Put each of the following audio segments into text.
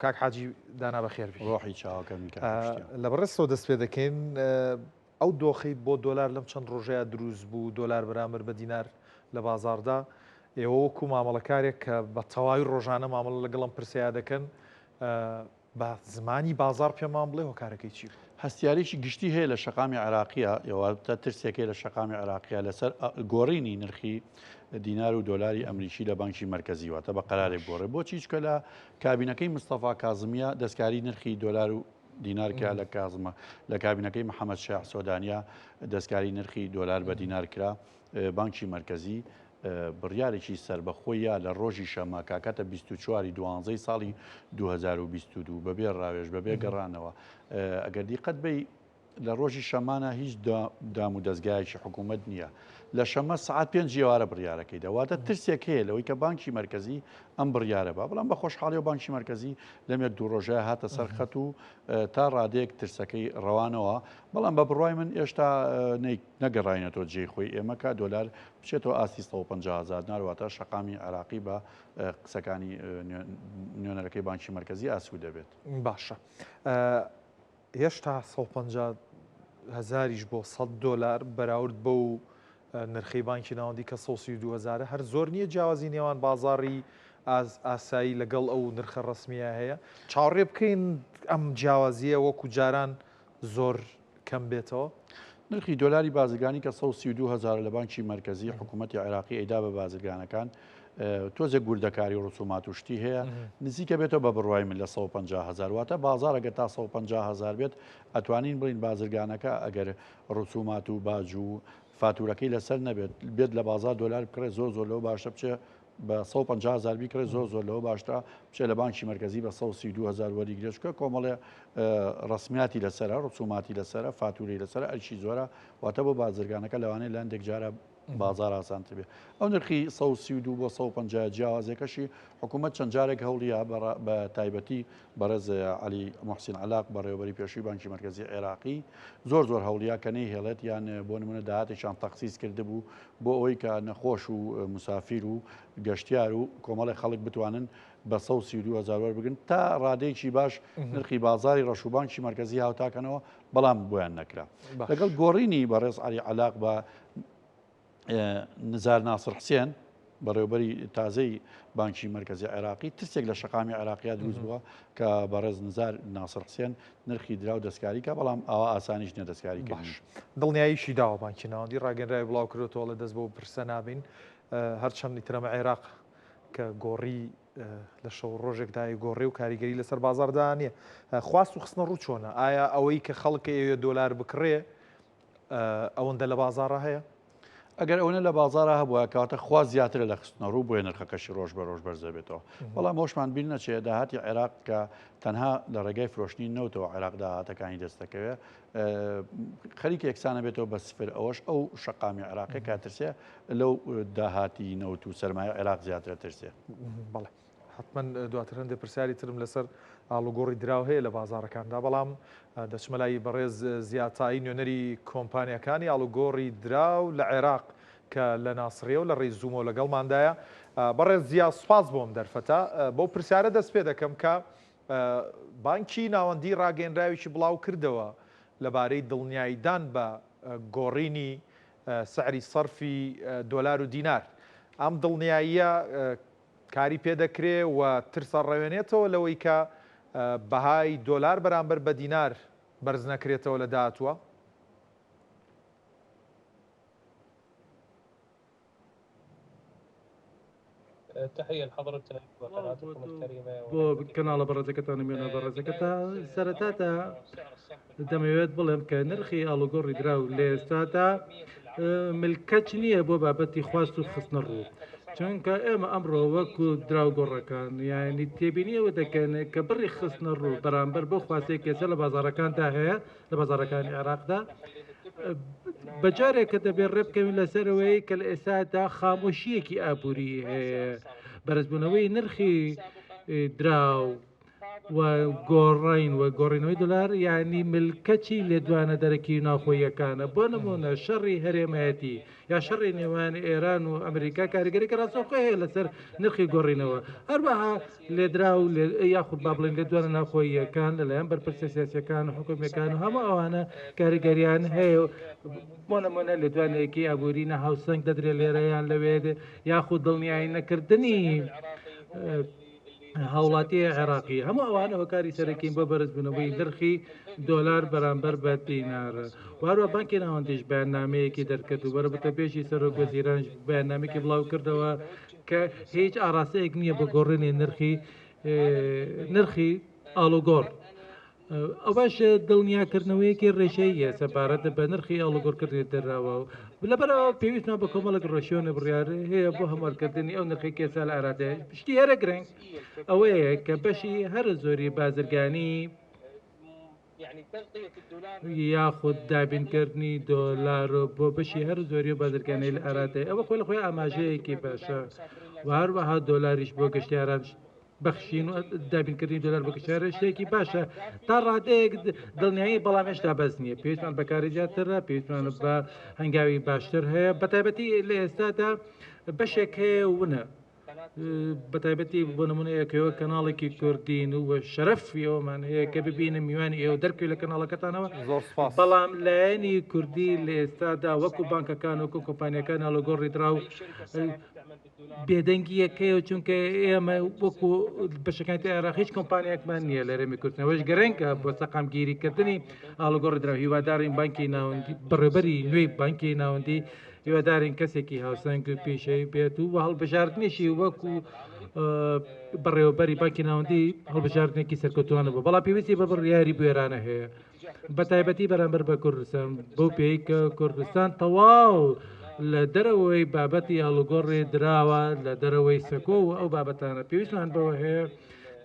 کاک حاجی دانا بەخێر بی ڕۆحی چاوەکەمی کاکشتیان لە بەڕێستەوە دەست پێ دەکەین ئەو دۆخەی بۆ دۆلار لەم چەند ڕۆژەیە دروست بوو دۆلار بەرامبەر بە دینار لە بازاردا ئێوە وەکو مامەڵەکارێک کە بە تەواوی ڕۆژانە مامەڵە لەگەڵم پرسییا دەکەن بە زمانی بازار پێمان بڵێ هۆکارەکەی چی بوو؟ هەستیاریی گشتی هەیە لە شەقامی عراقیە ئێواتە ترسێکی لە شەقامی عراقیە لەسەر گۆڕینی نرخی دینار و دۆلاری ئەمریکی لە بانکی مرکزی واتە بە قەرارێک گۆڕێ بۆچی چکە لە کابینەکەی مستەفا کازمیە دەستکاری نرخی دۆلار و دینارکە لە کازمە لە کابینەکەی محەممەد شیع سۆدانیا دەستکاری نرخی دۆلار بە دینار کرا بانکی مرکزی بڕیارێکی سربەخۆیە لە ڕۆژی شەمە کاکەتە 24 دوانزەی ساڵی 2022 بەبێ ڕاوێژ بەبێ گەڕانەوە ئەگەر دیقەت بی لە ڕۆژی شەمانە هیچ دام و دەستگایکی حکوومەت نییە لە شەمە سعات 5 جێوارە بڕیارەکەی دەواتە ترسێک هەیە لەوەی کە بانکی مرکزی ئەم بڕیارە بە بەڵام بە خۆشحاڵی و بانکی مرکزی لەمێک دوو ڕۆژەیە هاتە سەرخەت و تا ڕادێک ترسەکەی ڕەوانەوە بەڵام بە بڕای من ئێشتا نەگەڕاینەوە جێی خۆی ئێمە کا دۆلار بچێتەوە ئاستی 150,000 نارواتە شەقامی عراقی بە قسەکانی نوێنەرەکەی بانکی مرکزی ئاسوو دەبێت. باشە هێشتا 150,000 بۆ 100 دۆلار بەراورد بە و نرخی بانکی ناوەندی کە 132,000 هەر زۆر نییە جیاوازی نێوان بازاڕی ئاسایی لەگەڵ ئەو نرخە ڕسمیە هەیە چاوەڕێ بکەین ئەم جیاوازیە وەکو جاران زۆر کەم بێتەوە نرخی دۆلاری بازرگانی کە 132,000 لە بانکی مرکزی حکوومەتی عێراقی ئەیدا بە بازرگانەکان تۆزێک گوردەکاری و ڕسومات و شتی هەیە نزیکە بێتەوە بە بڕوای من لە 150,000 واتە بازارەگە تا 150,000 بێت ئەتوانین بڵین بازرگانەکە ئەگەر ڕسومات و باج و فاتورەکەی لەسەر نەبێت بێت لە بازار دۆلار بکرێت زۆر لەوە باشە بچێ بە 150,000 بیکرێت زۆر لەوە باشترا بچێ لە بانکی مرکزی بە 132,000 وەریگرێشکە کۆمەڵێ ڕسمیاتی لەسرە ڕسوماتی لەسرە فاتوری لەسەر ئەرچی زۆرە واتە بۆ بازرگانەکە لەوانەیە لەندێک جارە بازار ئاسانتر بێ ئەو نرخی 132 بۆ 150 جیاوازێکەشی حکوومەت چەند جارێک هەوڵیە بە تایبەتی بەڕێز علی محسین علاق بەڕێوەبەری پێشووی بانکی مرکزی عێراقی زۆر هەوڵیا کە نەیهێڵێت یان بۆ نمونە داهاتێکیان تەخسیس کرده بوو بۆ ئەوەی کە نەخۆش و مسافیر و گەشتیار و کۆمەڵی خەڵک بتوانن بە 132,000 وەربگرن تا ڕادەیەکی باش نرخی بازاری ڕەشوبانکی مرکزی هاوتاکەنەوە بەڵام بۆیان نەکرا لەگەڵ گۆڕینی بەڕێز علی علاق بە نزار ناسر حسێن بەڕێوەبەری تازەی بانکی مرکزی عێراقی ترسێک لە شەقامی عێراقیا دروست بووە کە بەڕێز نزار ناسر حسێن نرخی درا و دەستکاریکە بەڵام ئەوە ئاسانیش نیە دەستکاری کردن دڵنیاییشی داوە بانکی ناوەندی ڕاگەنرای بڵاو کردێتەوە لە دەست بۆ پرسە نابین هەرچەندی ترەمە عێراق کە گۆڕی لە شەو ڕۆژێکدای گۆڕێ و کاریگەری لەسەر بازاردا نییە خواست و خستنە ڕوو چۆنە ئایا ئەوەی کە خەڵکە ئەوێ دۆلار بکڕێ ئەوەندە لە بازارە هەیە ئەگەر ئەوە لە بازارە هەبووە کاتە خوا زیاتر لە خستنە ڕوو بۆیە نرخەکەشی ڕۆژ بە ڕۆژ بەرزە بێتەوە بەڵام هۆشمان بیر نەچێت داهاتی عێراق کە تەنها لە ڕێگای فرۆشتنی نەوتەوە عێراق داهاتەکانی دەستەکەوێت خەریکە یەکسانە بێتەوە بە سفر ئەوەش ئەو شەقامی عێراقی کاترسێ لەو داهاتی نەوت و سەرمایە عێراق زیاترە ترسێ بەڵێ حتمما دواتر هەندێک پرسیاری ترم لەسەر ئاڵوگۆڕی دراو هەیە لە بازارەکاندا بەڵام دەچمە لای بەڕێز زیاتایی نوێنەری کۆمپانیەکانی ئاڵوگۆڕی دراو لە عێراق کە لە ناسڕێ و لە ڕێی زوومۆ لەگەڵماندایە بەڕێز زیاد سوپاس بۆم دەرفەتە بۆ پرسیارە دەست پێ دەکەم کە بانکی ناوەندی ڕاگەیەنراوێکی بڵاو کردەوە لەبارەی دڵنیاییدان بە گۆڕینی سعری سەرفی دۆلار و دینار ئەم دڵنیاییە کاری پێدەکرێ و ترسە ڕەوێنێتەوە لەوەی کە بەهای دۆلار بەرامبەر بە دینار بەرز نەکرێتەوە لە داهاتووە تحية لحضرتك وقناتكم الكريمة بۆ کەناڵە بەڕێزەکەتان مێنە بەڕێزەکەتە سەرەتاتە دەمەوێت بڵێم کە نرخی ئاڵوگۆڕی دراو لە ئێستادا ملکەچ نییە بۆ بابەتی خواست و خستنە ڕوو چونکە ئێمە ئەمڕۆ وەکو دراو گۆڕەکان یانی تێبینیەوە دەکەن کە بڕی خستنە ڕوو بەرامبەر بۆ خواستەیە کێسە لە بازارەکاندا هەیە لە بازارەکانی عێراقدا بەجارێک کە دەبێت ڕێبکەوین لەسەرەوەی کە لە ئێستادا خامۆشیەکی ئابووری هەیە بەرزبوونەوەی نرخی دراو و گۆڕین و گۆڕینەوەی دلار یعنی ملکەچی لێدوانە دەرەکی ناوخۆیەکانە بۆ نمونە شەڕی هەرێمایەتی یا شەڕی نێوان ئێران و ئەمریکا کاریگەری کە ڕاستەوخۆی هەیە لەسەر نرخی گۆڕینەوە هەروەها لێدرا و یاخود با بڵێن لێدوانە ناوخۆیەکان لەلایەن بەرپرسە سیاسیەکان و حکوومەکان و هەموو ئەوانە کاریگەریان هەیە بۆ نمونە لێدوانەیەکی ئابووری نەهاوسەنگ دەدرێت لێرەیان لەوێ یاخود دڵنیایی نەکردنی هاوڵاتی عێراقی هەموو ئەوانە هۆکاری سەرەکین بۆ بەرزبوونەوەی نرخی دۆلار بەرامبەر بە دینارە واروە بانکی ناوەندیش بەیاننامەیەکی دەرکرد و بەرەبتە پێشی سەرۆک وەزیران بەیاننامێکی بڵاو کردەوە کە هیچ ئاراستەیەک نییە بە گۆڕینی نرخی ئاڵوگۆڕ ئەو باش دڵنیاکردنەوەیەکی ڕێژەیە سەبارەت بە نرخی ئاڵوگۆڕکردنی دەراوە لەبەرەوە پێویستمان بە کۆمەڵک ڕێژیۆنە بڕیارە هەیە بۆ هەموارکردنی ئەو نرخی کێسا لە ئارادە پشتی هەرە گرنگ ئەوەیە کە بەشی هەر زۆری بازرگانی یاخود دابینکردنی دۆلار بۆ بەشی هەر زۆری و بازرگانی لە ئارادە ئەوە خۆی لە خۆی ئاماژەیەکی باشە و هەروەها دۆلاریش بۆ گەشتیاران بەخشین و دابینکردنی دۆلار بە کشارە شتێکی باشە تا ڕادەیەک دڵنیایی بەڵام هێشتا بەس نییە پێویستمان بەکاری زیاترە پێویستمان بە هەنگاوی باشتر هەیە بەتایبەتی لە ئێستادا بەشێک هەیە ونە بەتایبەتی بۆ نمونەیەکەوە کەناڵێکی کوردین و شەرەفی ئەومان هەیە کە ببینە میوانی ئێوە دەرکوی لە کەناڵەکەتانەوە بەڵام لایەنی کوردی لە ئێستادا وەکو بانکەکان وەکو کۆمپانیەکان ئاڵوگۆڕی دراو بێدەنگیەکەیە چونکە ئێمە وەکو بەشەکانی عێراق هیچ کۆمپانیەکمان نییە لە هەرێمی کوردنەوەش گەرەنگە بۆ سەقامگیریکردنی ئاڵوگۆڕی دراو هیوادارین بانکی ناوەندی بەڕێبەری نوێی بانکی ناوەندی هیوادارین کەسێکی هاوسەنگ و پیشەی بێت و هەڵبژاردنیشی وەکو بەڕێوەبەری بانکی ناوەندی هەڵبژاردنێکی سەرکەوتوانە بوو بەڵام پێویستی بە بڕیاری بوێرانە هەیە بە تایبەتی بەرامبەر بە کوردستان بەو پێی کە کوردستان تەواو لە دەرەوەی بابەتی ئاڵوگۆڕی دراوە لە دەرەوەی سەکۆ و ئەو بابەتانە پێویستمان بەوە هەیە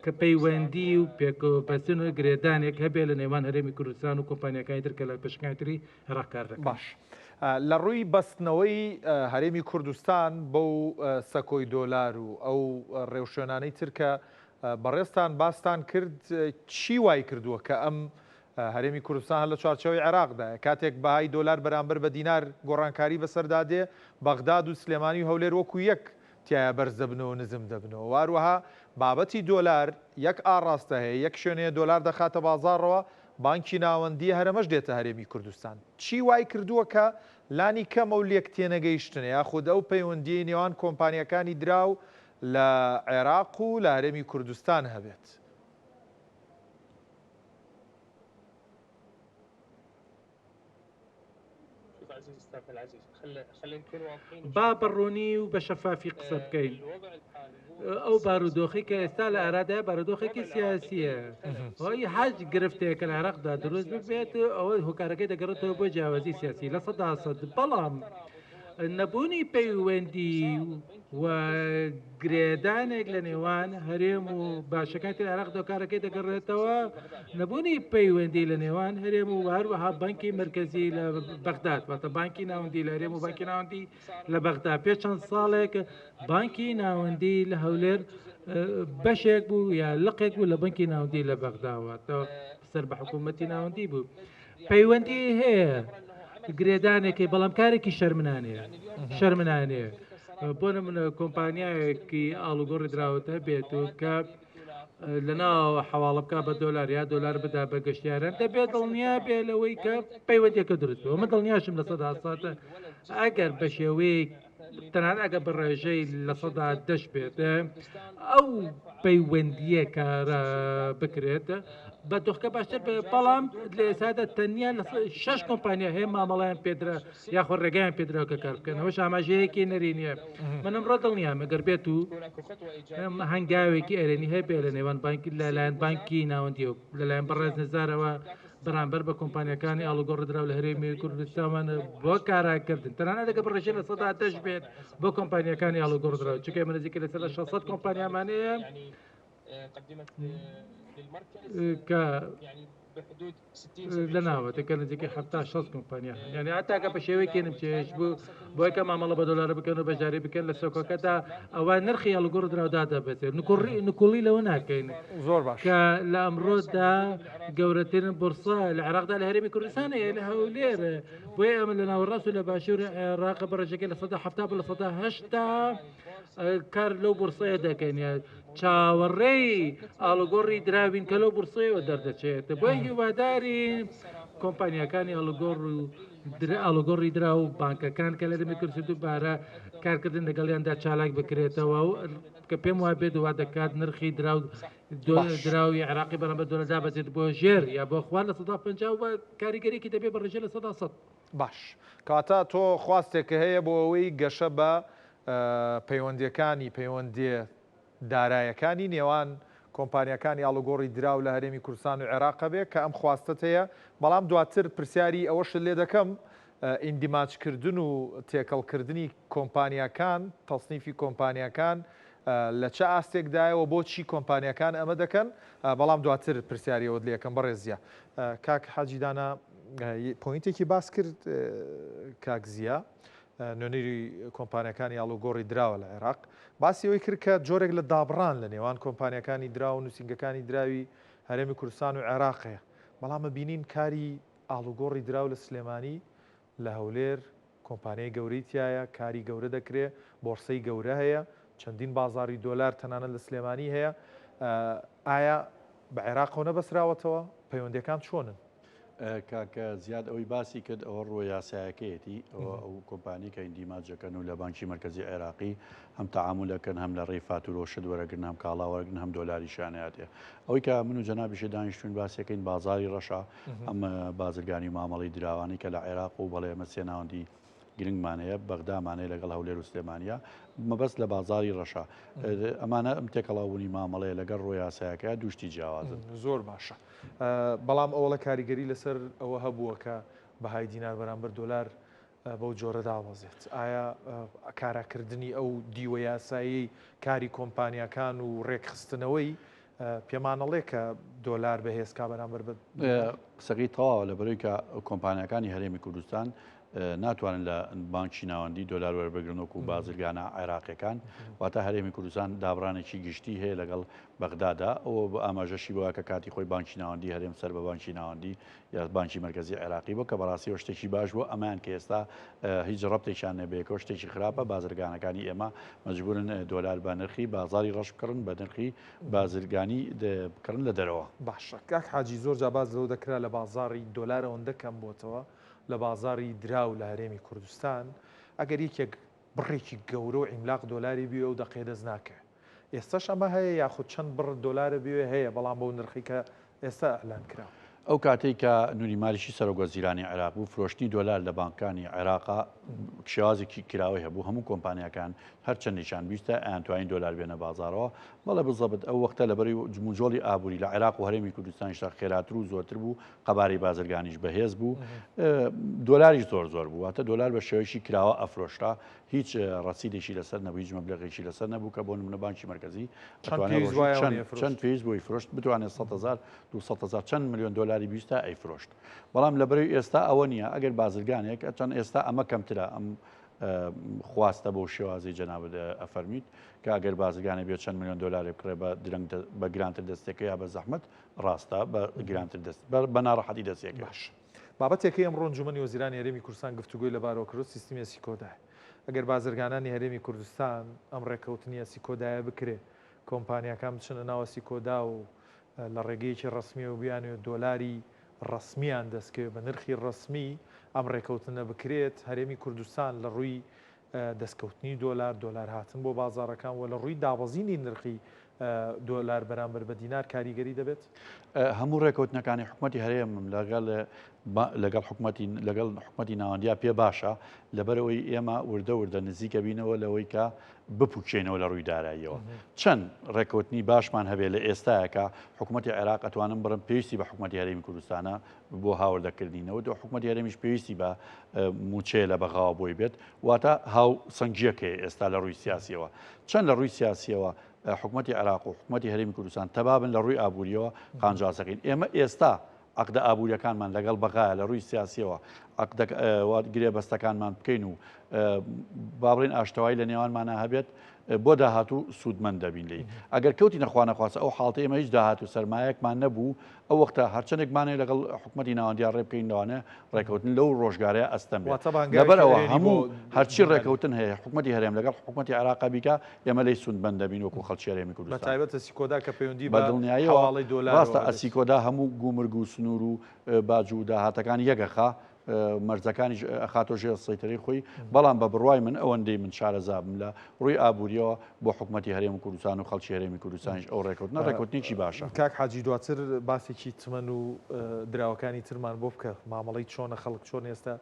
کە پەیوەندی و پێکۆپەسن و گرێدانێک هەبێ لە نێوان هەرێمی کوردستان و کۆمپانیەکانی ترکە لە پشکایتری عێراق کار دەکەن. باش لە ڕووی بەستنەوەی هەرێمی کوردستان بەو سەکۆی دۆلار و ئەو ڕێوشێنانەی ترکە بەڕێستان باستان کرد چی وای کردووە کە ئەم هەرێمی کوردستان لە چوارچەوەی عێراقدا کاتێک بەهای دۆلار بەرامبەر بە دینار گۆڕانکاری بەسەردادێ بەغداد و سلێمانی و هەولێر وەکو یەک تایە بەرز دەبنەوە نزم دەبنەوە واروەها بابەتی دۆلار یەک ئاڕاستە هەیە یەک شوێنەیە دۆلار دەخاتە بازاڕەوە بانکی ناوەندی هەرەمەش دێتە هەرێمی کوردستان چی وای کردووە کە لانی کەمە و لێک تێنەگەیشتنە یاخود ئەو پەیوەندی نێوان کۆمپانیەکانی دراو لە عێراق و لە هەرێمی کوردستان هەبێت با بەڕوونی و بە شەفافی قسە بکەین ئەو بارودۆخی کە ئێستا لە ئارادای بارودۆخێکی سیاسیە ئەوی حەج گرفتەیە کە لە عێراقدا دروست ببێت ئەوە هۆکارەکەی دەگەڕێتەوە بۆ جیاوازی سیاسی لە 100% بەڵام نەبوونی پەیوەندی و گرێدانێک لە نێوان هەرێم و باشەکانی عێراق دۆکارەکەی دەگەڕێتەوە نەبوونی پەیوەندی لە نێوان هەرێم و هەروەها بانکی مرکزی لە بەغداد واتە بانکی ناوەندی لە هەرێم و بانکی ناوەندی لە بەغداد پێ چەند ساڵێک بانکی ناوەندی لە هەولێر بەشێک بوو یا لقێک بوو لە بانکی ناوەندی لە بەغداوەتەوە سەر بە حکوومەتی ناوەندی بوو پەیوەندی هەیە گرێدانێکی بەڵام کارێکی شەرمنانەیە بۆ نمونە کۆمپانیایەکی ئاڵوگۆڕی دراوەتە بێت و کە لەناو حواڵە بکە بە دۆلار یا دۆلار بدا بە گەشتیاران دەبێت دڵنیا بێ لەوەی کە پەیوەندیەکە دروست بووە من دڵنیاشم لە 100% ئەگەر بە شێوەیە تەنانەت ئەگە بە ڕێژەی لە 110 بێت ئەو پەیوەندیە کارە بکرێت بە دۆخەکە باشتر بەڵام لە ئێستادا تەنیا لە 6 کۆمپانیا هەیە مامەڵیان پێدرا یاخۆ ڕێگەیان پێدراوە کە کار بکەن ئەوەش ئاماژەیەکی نەرینیە من ئەمڕۆ دڵنیام ئەگەر بێت و هەنگاوێکی ئەرێنی هەبێ لە نێوان بانکی لەلایەن بانکی ناوەندی و لەلایەن بەڕێز نەزارەوە بەرامبەر بە کۆمپانیەکانی ئاڵوگۆڕی دراو لە هەرێمی کوردستان بۆ کاراکردن تەنانەت دەگە بڕێژە لە 110 بێت بۆ کۆمپانیەکانی ئاڵوگۆڕی دراو چونکە ئێمە نزیکە لەسەر 600 کۆمپانیامانەیە کە لە ناوەتەکە نزیکە 16 کۆمپانیا یعنی ئاتاکە بە شێوەیەکێنم چێش بوو بۆیکە مامەڵە بە دۆلارە بکەن و بەجارری بکەن لە سۆکەکەدا ئەوە نرخی هەڵگوڕ دراودادا بێتێت نکوڵی لەوە ناکەین زۆر باش کە لە ئەمڕۆدا گەورەترین بورسا لە عێراقدا لە هەرێمی کوردستانەیە لە هەولێر بۆیە ئەمە لە ناوەڕاست و لە باشوور عێراق بەڕێژەکەی لە 1970 بە لە 1970 کار لەو بورسەیە دەکەین چاوەڕێی ئاڵوگۆڕی دراوین کە لەو بورسەیەوە دەردەچێت بۆی هیواداری کۆمپانیەکانی ئاڵوگۆڕی درا و بانکەکان کە لە دەمی کورد دووبارە کارکردن لەگەڵیاندا چالاک بکرێتەوە کە پێم وای بێت وا دەکات نرخی دراوی عراقی بەرەمبەر دۆلەدا بەجێت بۆ ژێر یا بۆ خوار لە 150 بە کاریگەریکی دەبێت بە ڕێژە لە 100 باش کاتە تۆ خواستێکە هەیە بۆ ئەوەی گەشە بە پەیوەندیە دارایەکانی نێوان کۆمپانیەکانی ئاڵوگۆڕی دراو لە هەرێمی کوردستان و عێراق بێت کە ئەم خواستت هەیە بەڵام دواتر پرسیاری ئەوەش لێ دەکەم ئیندیماچکردن و تێکەڵکردنی کۆمپانیەکان تەصنیفی کۆمپانیەکان لە چه ئاستێکدایەوە بۆچی کۆمپانیەکان ئەمە دەکەن بەڵام دواتر پرسیاریەوە لێ یەکەم بەڕێزیە کاک حاجیدانە پۆینتێکی باس کرد کاکزیە نوێنەری کۆمپانیەکانی ئاڵوگۆڕی دراوە لە عێراق باسی ئەوەی کرد کە جۆرێک لە دابڕان لە نێوان کۆمپانیەکانی درا و نووسنگەکانی دراوی هەرێمی کوردستان و عێراقەیە بەڵامە بینین کاری ئاڵوگۆڕی دراو لە سلێمانی لە هەولێر کۆمپانیای گەورەی تایە کاری گەورە دەکرێت بۆرسەی گەورە هەیە چەندین بازاری دۆلار تەنانەت لە سلێمانی هەیە ئایا بە عێراقەوە نەبەسراوەتەوە پەیوەندیەکان چۆنن؟ کاکە زیاد ئەوەی باسی کرد ئەوە ڕۆ یاسایەکەیەتی ئەو کۆمپانی کە ئیندیماجەکەن و لە بانکی مرکزی عێراقی هەم تەعاملەکەن هەم لە ڕێی فاتورۆشت وەرەگرن هەم کاڵاوەرگن هەم دۆلاری شانەیەتێ ئەوەی کە من و جەنابیشی دانیشتوون باسیەکەین بازاری ڕەشە ئەم بازرگانی مامەڵی دراوانی کە لە عێراق و بەڵێ ئەمە سێناوەندی گرنگمانەیە بەغدامانەیە لەگەڵ هەولێر و سلێمانیا مەبەست لە بازاری ڕەشە ئەمانە ئەم تێکەڵاوبوونی مامەڵەیە لەگەڵ ڕۆ یاسایەکە دوشتی جیاوازن زۆر باشە بەڵام ئەوە کاریگەری لەسەر ئەوە هەبووە کە بەهای دینار بەرامبەر دۆلار بەو جۆرە داوازێت ئایا کاراکردنی ئەو دیوە یاسایی کاری کۆمپانیەکان و ڕێکخستنەوەی پێمانەڵێ کە دۆلار بەهێزکا بەرامبەر قسەکەی تەواوە لە بەرەوەی کە کۆمپانیەکانی هەرێمی کوردستان ناتوانن لە بانکی ناوەندی دۆلار وەربگرن و بازرگانە عێراقیەکان واتە هەرێمی کوردستان دابڕانێکی گشتی هەیە لەگەڵ بەغدادا ئەوە بە ئاماژەشی بووە کە کاتی خۆی بانکی ناوەندی هەرێم سەر بە بانکی ناوەندی یا بانکی مرکزی عێراقی بۆ کە بەڕاستی شتێکی باش بوو ئەمان کە ئێستا هیچ ڕەبتێکیان نەبێتەوە شتێکی خراپە بازرگانەکانی ئێمە مەجبورن دۆلار بە نرخی بازاری ڕەش بکڕن بە نرخی بازرگانی بکڕن لە دەرەوە باشە کاک حاجی زۆر جاباز لەو دەکرا لە بازاری دۆلار ئەوەندە کەم بۆتەوە لە بازاری دراو لە هەرێمی کوردستان ئەگەر یەکێک بڕێکی گەورە و عیملاق دۆلاری بیوە و دەقێ دەست ناکە ئێستاش ئەمە هەیە یاخود چەند بڕ دۆلارە بوێ هەیە بەڵام بەو نرخی کە ئێستا ئەلان کرا ئەو کاتێک کە نوری مالیشی سەرۆگۆزیرانی عێراق بوو فرۆشتنی دۆلار لە بانکانی عێراقا شێوازێکی کراوەی هەبوو هەموو کۆمپانیەکان هەر چەندێکیان بیستە ئەیانتوانین دۆلار بێنە بازارەوە بەڵێ بزەبت ئەو وەختە لەبەری جموجۆڵی ئابووری لە عێراق و هەرێمی کوردستانیشتا خێراتر و زۆرتر بوو قەبارەی بازرگانیش بەهێز بوو دۆلاریش زۆر بوو واتە دۆلار بە شێوەیەکی کراوە ئەفرۆشتا هیچ ڕەسیدێکی لەسەر نەبوو هیچ مەبلەغێکی لەسەر نەبوو کە بۆ نمونە بانکی مرکزی چەند پێویست بۆی فرۆشت بتوانێت 100,000 200,000 چەند میلیۆن دۆلاری بیستە ئەیفرۆشت بەڵام لەبەرەوەی ئێستا ئەوە نییە ئەگەر بازرگانێک چەند ئێستا ئەمە کەمترە ئەم خواستە بۆ شێوازی جەنابەت ئەفەرمیت کە ئەگەر بازرگانی بێت چەند میلیۆن دۆلاری بکڕێ بە گرانتر دەستێکە یا بە زەحمەت ڕاستە بە گرانتر دەست بە ناڕەحەتی دەستێک باش بابەتێکی ئەمڕۆ ئەنجومەنی وەزیرانی هەرێمی کوردستان گفتوگوی لەبارەوە کرد سیستمی سیکۆدای ئەگەر بازرگانانی هەرێمی کوردستان ئەم ڕێکەوتنیە سیکۆدایە بکرێ کۆمپانیەکان بچنە ناوە سیکۆدا و لە ڕێگەیەکی ڕسمی و بیانوێت دۆلاری ڕسمیان دەستکەوێت بە نرخی ڕسمی ئەم ڕێکەوتنە بکرێت هەرێمی کوردستان لە ڕووی دەستکەوتنی دۆلار هاتن بۆ بازارەکان و لە ڕووی دابەزینی نرخی دۆلار بەرامبەر بە دینار کاریگەری دەبێت هەموو ڕێکەوتنەکانی حکوومەتی هەرێمم لەگەڵ حکوومەتی ناوەندیا پێ باشە لەبەرەوەی ئێمە وردە نزیکە بینەوە لەوەی کە بپوچێنەوە لە ڕووی داراییەوە چەند ڕێکەوتنی باشمان هەبێت لە ئێستاەکە حکوومەتی عێراق ئەتوانم بڕم پێویستی بە حکوومەتی هەرێمی کوردستانە بۆ هاوردەکردنەوە دو حکوومەتی هەرێمیش پێویستی بە موچێ لە بەغاوە بۆی بێت واتە هاو سنگجیەکەی ئێستا لە ڕووی سیاسیەوە چەند لە ڕووی سیاسیەوە حکوومەتی عێراق و حکوومەتی هەرێمی کوردستان تەبابن لە ڕووی ئابوووریەوە قانجازەکەین. ئێمە ئێستا عقدە ئابوووریەکانمان لەگەڵ بەغایە لە ڕووی سیاسیەوە گرێ بەستەکانمان بکەین و بابڕین ئاشتەوایی لە نێوانمانە هەبێت بۆ داهاتوو سوودمەند دەبین لی. ئەگەر کەوتی نەخواانەخواستە ئەو حاڵتە ئێمە هیچ داهاتوو سەرمایەکمان نەبوو ئەو وەختە هەرچەندێکمانێ لەگەڵ حکوومەتی ناوەندیان ڕێبکەین لەوانە ڕێکەوتن لەو ڕۆژگارەیە ئەستەم بێت. لەبەرەوە هەموو هەرچی ڕێکەوتن هەیە حکوومەتی هەرێم لەگەڵ حکوومەتی عێراق بیکە ئێمە لی سوودمەند دەبین وەکو خەڵکی هەرێمی کوردستان. بەتایبەت ئەسیکۆدا کە پەیوەندی بە دڵنیاییەوە ڕاستە ئەسیکۆدا هەموو گومرگ و سنوور و باج و داهاتەکان یەکەخا مەرجەکانی ئەخاتۆ ژێر سەیتەری خۆی بەڵام بە بڕوای من ئەوەندەی من شارەزابم لە ڕووی ئابوووریەوە بۆ حکوومەتی هەرێمی کوردستان و خەڵکی هەرێمی کوردستانیش ئەو ڕێکەوتنە ڕێکەوتنێکی باشە. کاک حاجی دواتر باسێکی تمەن و دراوەکانی ترمان بۆ بکە مامەڵەی چۆنە خەڵک چۆن ئێستا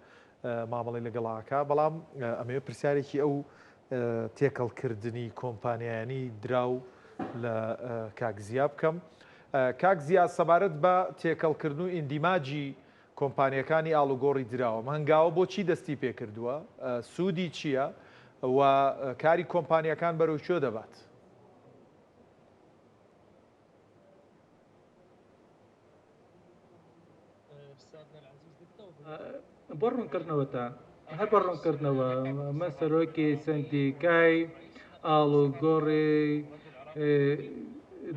مامەڵی لەگەڵاکە بەڵام ئەمەوێ پرسیارێکی ئەو تێکەڵکردنی کۆمپانیایانی دراو لە کاکزیا بکەم. کاکزیا سەبارەت بە تێکەڵکردن و ئیندیماجی کۆمپانیەکانی ئاڵوگۆڕی دراوە هەنگاوە بۆچی دەستی پێکردووە سوودی چییە و کاری کۆمپانیەکان بەرەو شۆ دەبات. بۆ ڕوونکردنەوەتە هەر بە ڕوونکردنەوە مە سەرۆکی سندیکای ئاڵوگۆڕی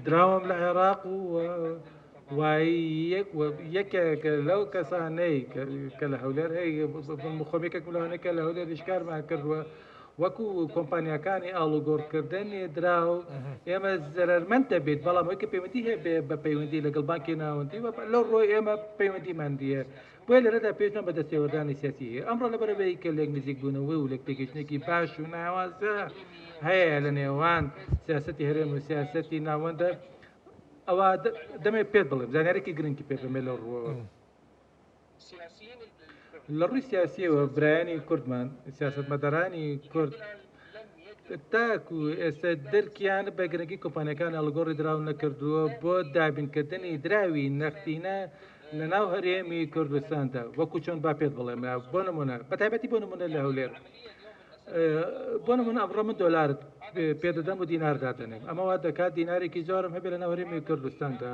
دراوەم لە عێراق و یەکێک لەو کەسانەی کە لە هەولێر هەیە مخۆمیێکێک ملانەکە لە هەولێر شکارمان کردووە وەکو کۆمپانیەکانی ئاڵوگۆڕکردنی دراو ئێمە زەرمەند دەبێت بەڵام ئەوکە پەیوەندی هەیە بە پەیوەندی لەگەڵ بانکی ناوەندی لەو ڕۆی ئێمە پەیوەندیماندیە بۆیە لەرەدا پێشمان بە دەستێوەردانی سیاسی هەیە ئەمڕۆ لەبەرەوەی کە لێک نزیک بوونەوەی و لێک تێگەشتێکی باش و ناوازە هەیە لە نێوان سیاسەتی هەرێم و سیاسەتی ناوەندە ئەوە دەمێت پێت بڵێم زانیارێکی گرنگی پێدەمێت لە ڕۆوە لە ڕووی سیاسیەوە برایانی کوردمان سیاسەتمەدارانی کورد تاکو ئێستا دەرکیان بە گرنگی کۆمپانیەکان ئاڵوگۆڕی دراو نەکردووە بۆ دابینکردنی دراوی نەختینە لە ناو هەرێمی کوردستاندا وەکو چۆن با پێت بڵێم بۆ نمونە بەتایبەتی بۆ نمونە لە هەولێر بۆ نمونە ئەمڕۆ من دۆلار پێدەدەم و دینار دادەنێم ئەمە وا دەکات دینارێکی زۆرم هەبێت لە ناو هەرێمی کوردستاندا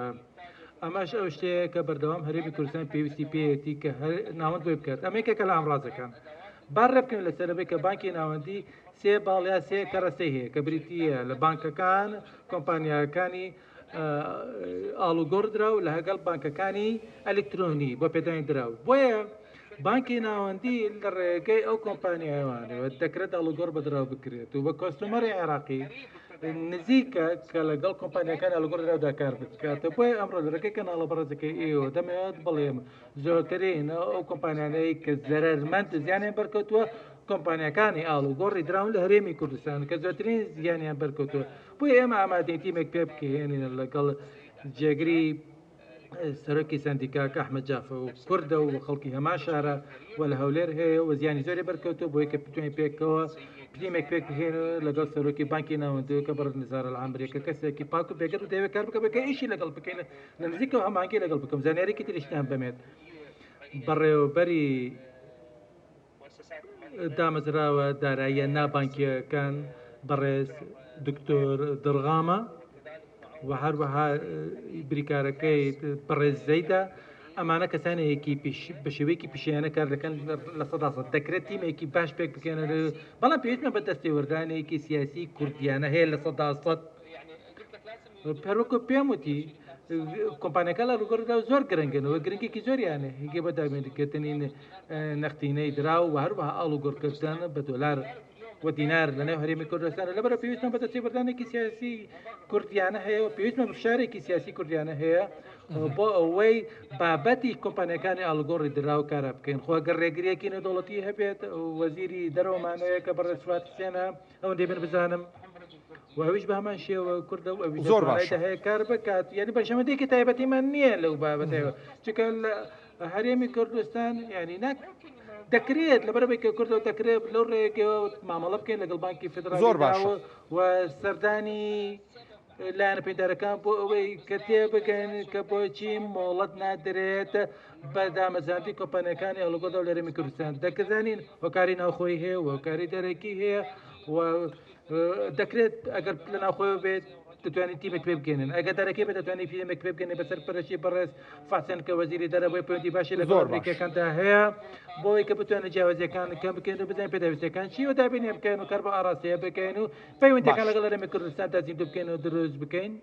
ئەماش ئەو شتەیە کە بەردەوام هەرێمی کوردستان پێویستی پێیەتی کە ناوەند بۆی بکات ئەمەیەکە لە ئامڕازەکان با ڕێ بکەین لەسەرەوەی کە بانکی ناوەندی سێ باڵیا سێ کەڕەسەی هەیە کە بریتیە لە بانکەکان کۆمپانیەکانی ئاڵوگۆڕ دراو لە هەگەڵ بانکەکانی ئەلکترۆنی بۆ پێدانی دراو بۆیە بانکی ناوەندی لە ڕێگەی ئەو کۆمپانیایوانەوە دەکرێت ئاڵوگۆڕ بەدراو بکرێت و بە کۆستومەری عێراقی نزیکە کە لەگەڵ کۆمپانیەکان ئاڵوگۆڕ دراودا کار بکاتە بۆیە ئەمڕۆ لە ڕێگەی کەناڵە بەڕێزەکەی ئێوە دەمەوێت بڵێم زۆرترین ئەو کۆمپانیانەی کە زەرمەند زیانیان بەرکەوتووە کۆمپانیەکانی ئاڵوگۆڕی دراون لە هەرێمی کوردستان کە زۆرترین زیانیان بەرکەوتووە بۆیە ئێمە ئامادەیەتیمێک پێ بکەێنین لەگەڵ جێگری سەرۆکی سندیکاکە ئەحمەد جافە و کوردە و خەڵکی هەما شارە و لە هەولێر هەیە و زیانی زۆری بەرکەوتووە بۆی کە بتوانین پێکەوە پلیمێک پێک بهێن لەگەڵ سەرۆکی بانکی ناوەندەوە کە بەڕێز نزار العامرێکە کەسێکی پاک و بێگەر و دەوێت کار بکە بکە ئیشی لەگەڵ بکەین لە نزیکەوە هەمانگی لەگەڵ بکەم زانیارێکی تریشتیان بەمێت بەڕێوەبەری دامەزراوە داراییە نابانکیەکان بەڕێز دکتۆر دڕغامە و هەروەها بریکارەکەی بەڕێز زەیدا ئەمانە کەسانەیەکی بە شێوەیەکی پیشیانە کار دەکەن لە سەداسەد دەکرێت تیمێکی باش پێک بکەنە بەڵام پێویستمە بە دەستێوەردانێکی سیاسی کورتیانە هەیە لە سەداسەد پەروەکو پێم وتی کۆمپانیەکە لە ڕووگەڕدا زۆر گرنگنەوە گرنگێکی زۆریانە هیگە بە دابێنکردنی نەختینەی دراو و هەروەها ئاڵوگۆڕکردن بە دۆلار و دینار لە نێو هەرێمی کوردستانە لەبەرە پێویستمە بە دەستێوەردانێکی سیاسی کوردیانە هەیە و پێویستمە بشارێکی سیاسی کوردیانە هەیە بۆ ئەوەی بابەتی کۆمپانیەکانی ئاڵوگۆڕی دراو کارە بکەین خۆگەر ڕێگریەکی نەدەوڵەتی هەبێت وەزیری دەرەوەمانەیە کە بەڕێز سوات حسێنە ئەوەندەی من بزانم وەویش بە هەمان شێوە کوردە و زۆر باشە هەیە کار بکات یعنی بەشەمەندێکی تایبەتیمان نییە لەو بابەتەوە چکە لە هەرێمی کوردستان ینی ناک دەکرێت لەبەرەوەی کە کوردەوە دەکرێت لەو ڕێگەوە مامەڵە بکەین لەگەڵ بانکی فدرالی زۆر باشە و سەردانی لایەنە پەیدارەکان بۆ ئەوەی کە تێبگەن کە بۆچی مۆڵەت نادرێت بە دامەزراندنی کۆمپانیەکانی ئاڵوگۆڕ لە هەرێمی کوردستان دەکەزانین هۆکاری ناوخۆی هەیە و هۆکاری دەرەکی هەیە و دەکرێت ئەگەر لە ناوخۆی بێت دەتوانین تیمێک پێ بگەێنن ئەگە دەرەکەی بە دەتوانانی فیلمێک پێ بگەێنێ بەسەر پەرشی بەڕێز فاسن کە وەزیری دەرەبەوەی پەیوەندی باشی لەگەڵ ئەمریکەکاندا هەیە بۆی کە بتوانێت جیاوازیەکان کەم بکەین و بزانین پێداویستەکان چی و دابینێ بکەین و کار بە ئاراستەیە بکەین و پەیوەندیەکان لەگەڵ هەرێمی کوردستان تازیم بکەین و دروست بکەین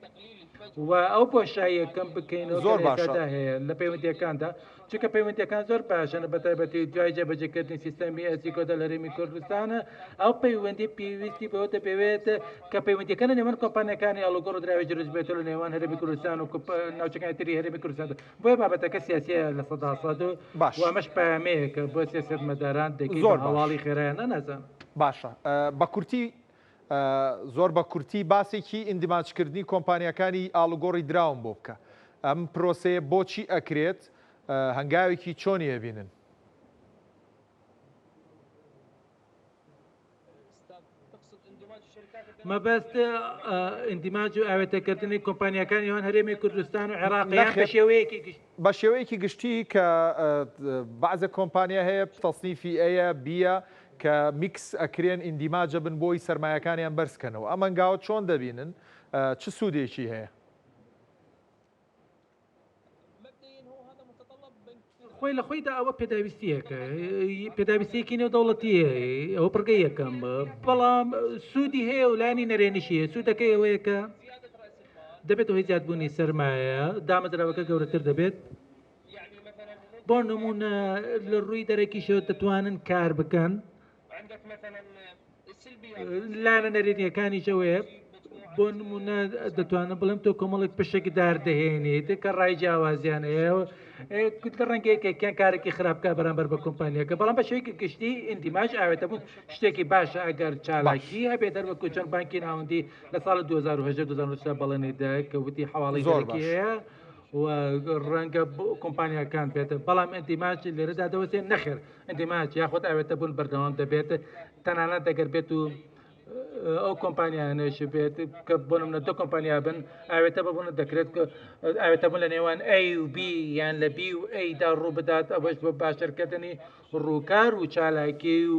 و ئەو بۆشایی کەم بکەین و زۆر باشە هەیە لە پەیوەندیەکاندا چونکە پەیوەندیەکان زۆر باشن بەتایبەتی دوای جێبەجێکردنی سیستەمی ئەسی کۆدا لە هەرێمی کوردستانە ئەو پەیوەندی پێویستی بەوە دەبێت کە پەیوەندیەکان لە نێوان کۆمپانیەکانی ئاڵوگۆڕ و دراوی دروست بێتەوە لە نێوان هەرێمی کوردستان و ناوچەکانی تری هەرێمی کوردستان بۆیە بابەتەکە سیاسیە لە سەداسەد و ئەمەش پامەیە کە بۆ سیاسەتمەداران دەکەی هەواڵی خێرایان نەنازان باشە بە کورتی زۆر بە کورتی باسێکی ئیندیماجکردنی کۆمپانیەکانی ئاڵوگۆڕی دراوم بۆ بکە ئەم پرۆسەیە بۆچی ئەکرێت هەنگاوێکی چۆنی هەبینن مەبەست ئیندیماج و ئاوێتەکردنی کۆمپانیەکانی هەن هەرێمی کوردستان و عێراقیان بە شێوەیەکی گشتی کە بەعزە کۆمپانیا هەیە تەصنیفی ئەیە بیە کە میکس ئەکرێن ئیندیماجە بن بۆی سەرمایەکانیان بەرزکەنەوە ئەم هەنگاوە چۆن دەبینن چ سوودێکی هەیە خۆی لە خۆیدا ئەوە پێداویستیەکە پێداویستێکی نێودەوڵەتیە ئەوە پڕگەی یەکەم بەڵام سوودی هەیە و لانی نەرێنشیە سوودەکەی ئەوەیە کە دەبێت هۆی زیادبوونی سەرمایە دامەزراوەکە گەورەتر دەبێت بۆ نمونە لە ڕووی دەرەکیشەوە دەتوانن کار بکەن لانە نەرێنیەکانی شەوەیە بۆ نمونە دەتوانن بڵێم تۆ کۆمەڵێک پشێکی دار دەهێنیت کە ڕای جیاوازیان هەیە ڕەنگەیەکێکیان کارێکی خراپکە بەرامبەر بە کۆمپانیەکە بەڵام بە شێوەیەکی گشتی ئیندیماژ ئاوێتە بوون شتێکی باشە ئەگەر چالاکی هەبێت دەربکو چەند بانکی ناوەندی لە ساڵ 2010 بەڵێنیدا کە وتی حواڵی زۆرکی هەیە و ڕەنگە کۆمپانیەکان بێتە بەڵام ئەندیماج لێرەدا دەوەستێن نەخێر ئەندیماج یاخۆت ئاوێتە بوون بەردەوام دەبێت تەنانەت دەگەر بێت و ئەو کۆمپانیانەش بێت کە بۆ نمونە دو کۆمپانیا بن ئاوێتە ببوون دەکرێت ئاوێتە بوون لە نێوان A و B یان لە B و Aدا ڕوو بدات ئەوەش بۆ باشترکردنی ڕووکار و چالاکی و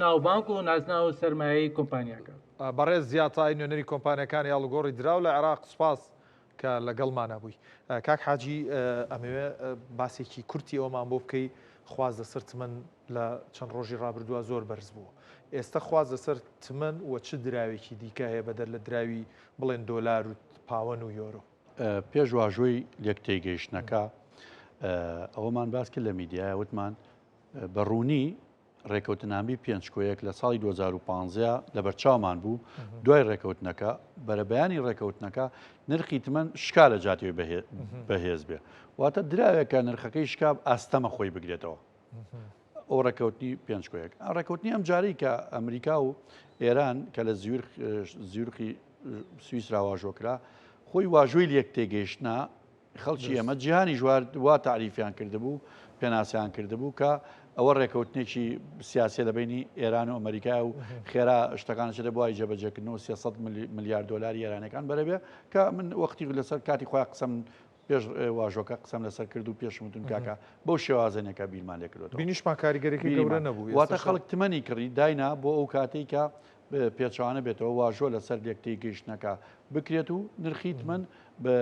ناوبانک و نازنا و سەرمایەی کۆمپانیاکە بەڕێز زیاتای نوێنەری کۆمپانیەکانی ئاڵوگۆڕی دراو لە عێراق سوپاس کە لەگەڵمانە بووی کاک حاجی ئەمەوێ باسێکی کورتی ئەومان بۆ بکەی خواز لەسەر تمەن لە چەند ڕۆژی ڕابردووە زۆر بەرز بووە ئێستا خواز لەسەر تمەن و چ دراوێکی دیکە هەیە بەدەر لە دراوی بڵێن دۆلار و پاوەن و یۆرۆ پێش واژۆی لێک تێگەیشتنەکە ئەوەمان باس کرد لە میدیایە وتمان بەڕوونی ڕێکەوتنامی پێنجکۆیەک لە ساڵی 2015 لە بەرچاومان بوو دوای ڕێکەوتنەکە بەرەبەیانی ڕێکەوتنەکە نرخی تمەن شکا لە جاتیوی بەهێز بێ واتە دراوێکە نرخەکەی شکاب ئاستەمە خۆی بگرێتەوە ئەو ڕێکەوتنی پێنجکۆیەک ڕێکەوتنی ئەم جارەی کە ئەمریکا و ئێران کە لە زیورخی سوئیسرا واژۆکرا خۆی واژۆی لێک تێگەیشتنا خەڵکی ئەمە جیهانی ژوار وا تعریفیان کردبوو پێناسیان کردبوو کە ئەوە ڕێکەوتنێکی سیاسی لە بینی ئێران و ئەمریکا و خێرا شتەکانشە بۆی جێبەجێکردنەوە 300 میلیارد دلاری ئێرانەکان بەرەبێ کە من وەختی لەسەر کاتی خۆی قسەم پێش واژۆکە قسەم لەسەر کرد و پێشمتون کاکە بەو شێوازنێکە بیرمان لێ کردەوە بینیشمان کاریگەرێکی گەورە نەبوو واتە خەڵک تمەنی کڕی داینا بۆ ئەو کاتێک کە پێچوانە بێتەوە واژۆ لەسەر لێکتەی گەیشتنەکە بکرێت و نرخی تمەن بە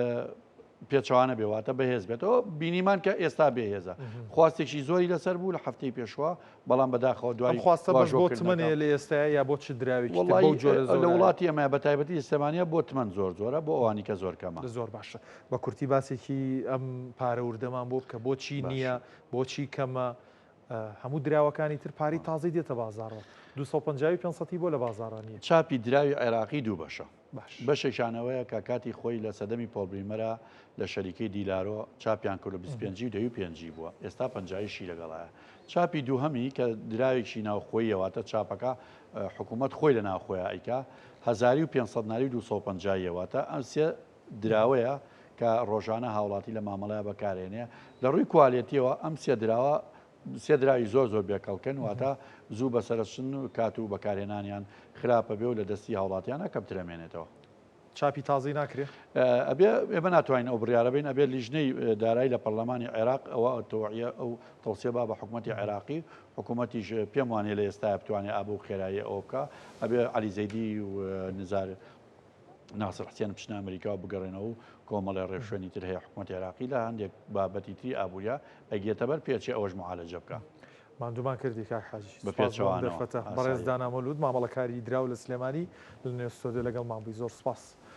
پێچوانە بێواتە بەهێز بێتەوە بینیمان کە ئێستا بێهێزە خواستێکی زۆری لەسەر بوو لە هەفتەی پێشوە بەڵام بەداخەوە دوای خواستە بەش بۆ تمەنێ لە ئێستا یا بۆ چ دراوێکی لە وڵاتی ئەمە بە تایبەتی ئێستەمانە بۆ تمەن زۆر زۆرە بۆ ئەوانی کە زۆر کەمە زۆر باشە بە کورتی باسێکی ئەم پارە وردەمان بۆ بکە بۆچی نییە بۆچی کەمە هەموو دراوەکانی تر پاری تازی دێتە بازارەوە 250 بۆ لە بازارانیە چاپی دراوی عێراقی دوو بەشە بەشێکشانەوەیە کە کاتی خۆی لە سەدەمی پۆڵبریمەرە لە شەریکەی دیلارۆ چاپیان کرد 25 و 25 بووە ئێستا 50شی لەگەڵایە چاپی دووهەمی کە دراوێکی ناوخۆیەواتە چاپەکە حکوومەت خۆی لە ناوخۆیە ئەیکا 1500 ناری 250واتە ئەم سێ دراوەیە کە ڕۆژانە هاوڵاتی لە مامەڵەیە بەکارێنێ لە ڕووی کوالیتیەوە ئەم سێ دراوە سێدراوی زۆر بێکەڵکەن واتە زوو بەسەرچن و کات و بەکارێنانیان خراپە بێ و لە دەستی هاوڵاتیانە کەم ترەمێنێتەوە چاپی تازی ناکرێت ئێمە ناتوانین ئەو بڕیارە بین ئەبێ لیژنەی دارایی لە پەرلەمانی عێراق ئەوە تەوعیە ئەو تەوسیە بە حکوومەتی عێراقی حکوومەتیش پێم وانێ لە ئێستا بتوانێت ئابوو خێرایی ئەو بکە ئەبێ عەلی زەیدی و نزار ناسر حسێن بچنە ئەمریکا و بگەڕێنەوە و کۆمەڵی ڕێوشێنی تر هەیە حکوومەتی عێراقی لە هەندێک بابەتی تری ئابوووریە ئەگێتە بەر پێچی ئەوەش معالەجە بکە. ماندومان کردی کاک حاجی بە پێچەوانەوە. دەرفەتە بەڕێز دانامەلود مامەڵەکاری دراو لە سلێمانی لە نوێ ستۆدیۆ لەگەڵ مابووی زۆر سپاس.